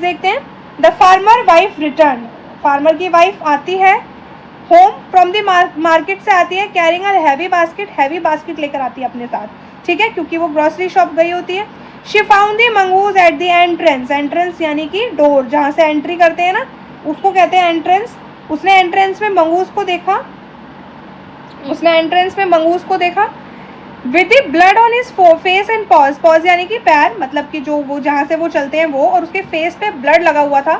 देखते हैं। The farmer wife return, farmer की वाइफ आती है होम फ्रॉम द मार्केट से आती है, कैरिंग अ हैवी बास्केट लेकर आती है अपने साथ, ठीक है, क्योंकि वो ग्रोसरी शॉप गई होती है। She found the mongoose at the entrance यानी कि डोर, जहाँ से एंट्री करते हैं ना उसको कहते हैं एंट्रेंस। उसने एंट्रेंस में मंगूज को देखा with the blood on his face and pause यानी कि पैर, मतलब कि जो वो जहाँ से वो चलते हैं वो, और उसके फेस पे ब्लड लगा हुआ था।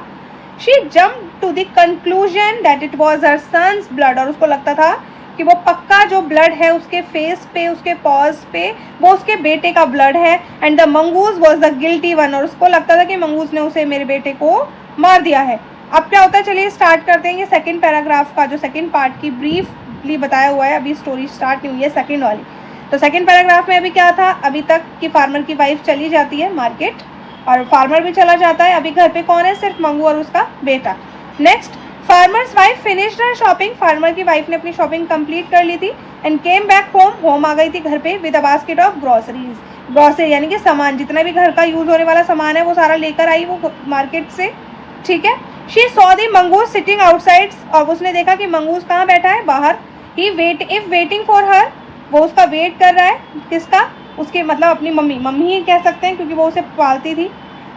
She jump to the conclusion that it was her son's blood, और उसको लगता था कि वो पक्का जो ब्लड है उसके फेस पे, उसके पॉज पे, वो उसके बेटे का ब्लड है। And the mongoose was the guilty one, और उसको लगता था कि मंगूज ने उसे, मेरे बेटे को मार दिया है। अब क्या होता है, चलिए स्टार्ट करते हैं। ये सेकंड पैराग्राफ का जो सेकंड पार्ट की ब्रीफली बताया हुआ है, अभी स्टोरी स्टार्ट नहीं हुई है सेकंड वाली। तो सेकंड पैराग्राफ में अभी क्या था, अभी तक कि फार्मर की वाइफ चली जाती है मार्केट और फार्मर भी चला जाता है। अभी घर पे कौन है, सिर्फ मंगू और उसका बेटा। नेक्स्ट, फार्मर्स वाइफ फिनिश्ड हर शॉपिंग, फार्मर की वाइफ ने अपनी शॉपिंग कंप्लीट कर ली थी। एंड केम बैक होम आ गई थी घर पे with a basket of grocery यानी कि सामान, जितना भी घर का यूज होने वाला सामान है वो सारा लेकर आई वो मार्केट से, ठीक है। She saw the mongoose sitting outside, और उसने देखा कि मंगूज कहाँ बैठा है, बाहर। ही वेटिंग फॉर हर, वो उसका वेट कर रहा है, किसका, उसके मतलब अपनी मम्मी ही कह सकते हैं क्योंकि वो उसे पालती थी।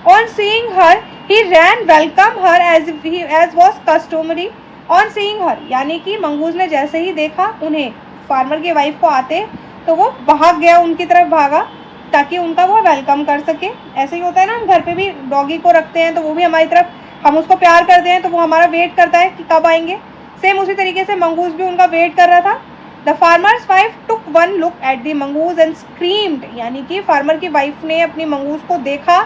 On seeing her he ran welcome her as was customary. On seeing her यानी कि मंगूज ने जैसे ही देखा उन्हें, फार्मर की वाइफ को आते, तो वो भाग गया, उनकी तरफ भागा ताकि उनका वो वेलकम कर सके। ऐसे ही होता है ना, हम घर पे भी डॉगी को रखते हैं तो वो भी हमारी तरफ, हम उसको प्यार करते हैं तो वो हमारा वेट करता है कि कब आएंगे। सेम उसी तरीके से मंगूज भी उनका वेट कर रहा था। The farmer's wife took one look at the mongoose and screamed, यानी कि फार्मर की वाइफ ने अपनी मंगूज को देखा।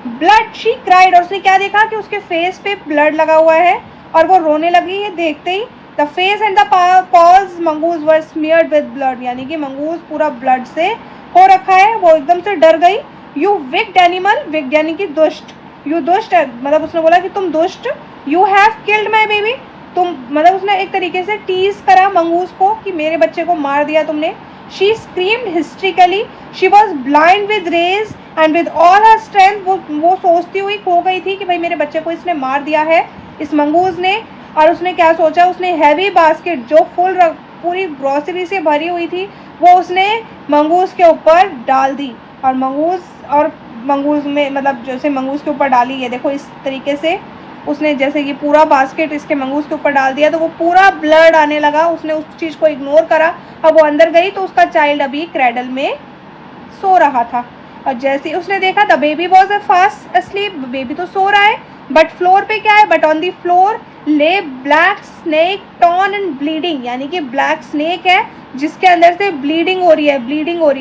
ब्लड, शी क्राइड, और उसने क्या देखा कि उसके फेस पे ब्लड लगा हुआ है और वो रोने लगी है देखते ही। The face and the paws mongoose were smeared with blood, यानी कि मंगूज पूरा ब्लड से हो रखा है, वो एकदम से डर गई। यू विक्ड एनिमल, विक्ड यानी कि दुष्ट, यू दुष्ट मतलब उसने बोला कि तुम दुष्ट। You have killed my baby, तुम, मतलब उसने एक तरीके से टीज करा मंगूज को कि मेरे बच्चे को मार दिया तुमने। She screamed hysterically, she was blind with rage and with all her strength, वो सोचती हुई खो गई थी कि भाई मेरे बच्चे को इसने मार दिया है, इस मंगूज ने। और उसने क्या सोचा, उसने हैवी बास्केट जो पूरी ग्रोसरी से भरी हुई थी वो उसने मंगूज के ऊपर डाल दी। और मंगूज में मतलब जैसे मंगूज के ऊपर डाली, ये देखो इस तरीके से उसने, जैसे ये पूरा बास्केट इसके मंगूज के ऊपर डाल दिया तो वो पूरा ब्लड आने लगा। उसने उस चीज़ को इग्नोर करा। अब वो अंदर गई तो उसका चाइल्ड अभी क्रैडल में सो रहा था। और जैसे उसने देखा the baby was a fast asleep, baby तो सो रहा है, बट फ्लोर पे क्या है, बट ऑन द फ्लोर ले black snake torn and bleeding, यानी कि ब्लैक स्नेक है जिसके अंदर से ब्लीडिंग हो रही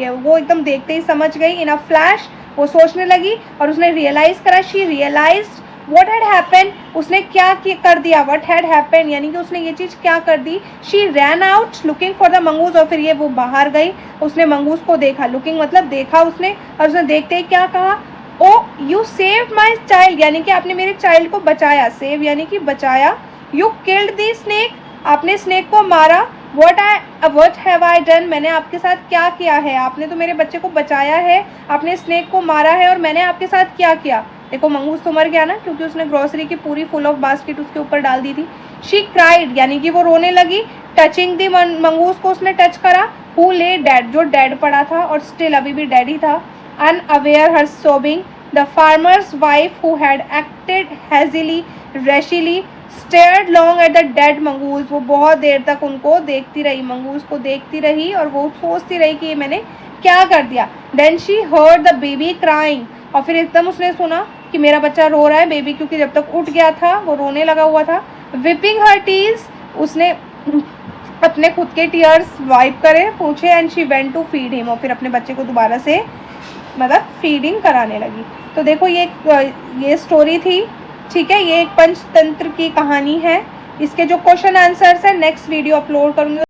है। वो एकदम देखते ही समझ गई। इन अ फ्लैश वो सोचने लगी और उसने रियलाइज करा, she realised what had happened, उसने क्या कर दिया, व्हाट हैड हैपेंड यानी कि उसने ये चीज़ क्या कर दी। She ran out looking for the mongoose, और फिर ये वो बाहर गई, उसने मंगूज को देखा, लुकिंग मतलब देखा उसने, और उसने देखते ही क्या कहा, ओ यू सेव्ड माई चाइल्ड, यानी कि आपने मेरे चाइल्ड को बचाया, सेव यानी कि बचाया। यू किल्ड द स्नेक, आपने स्नेक को मारा। व्हाट हैव आई डन, मैंने आपके साथ क्या किया है, आपने तो मेरे बच्चे को बचाया है, आपने स्नेक को मारा है, और मैंने आपके साथ क्या किया। देखो मंगूज तो मर गया ना, क्योंकि उसने ग्रोसरी की पूरी फुल ऑफ बास्केट उसके ऊपर डाल दी थी। शी क्राइड यानी कि वो रोने लगी। टचिंग दी, मंगूज को उसने टच करा। हु ले डेड, जो डेड पड़ा था और स्टिल अभी भी डेड ही था। Unaware her sobbing, the farmer's wife who had acted hastily rashly stared long at the dead mongoose, वो बहुत देर तक उनको देखती रही, मंगूज को देखती रही और वो सोचती रही कि ये मैंने क्या कर दिया। Then she heard the baby crying, और फिर एकदम उसने सुना कि मेरा बच्चा रो रहा है, बेबी, क्योंकि जब तक उठ गया था वो रोने लगा हुआ था। विपिंग हर टीज, उसने अपने खुद के टीयर्स वाइप करे, पूछे। And she went to feed him, और फिर अपने बच्चे को दोबारा से मतलब फीडिंग कराने लगी। तो देखो ये स्टोरी थी, ठीक है, ये एक पंचतंत्र की कहानी है। इसके जो क्वेश्चन आंसर्स है नेक्स्ट वीडियो अपलोड करूँगी।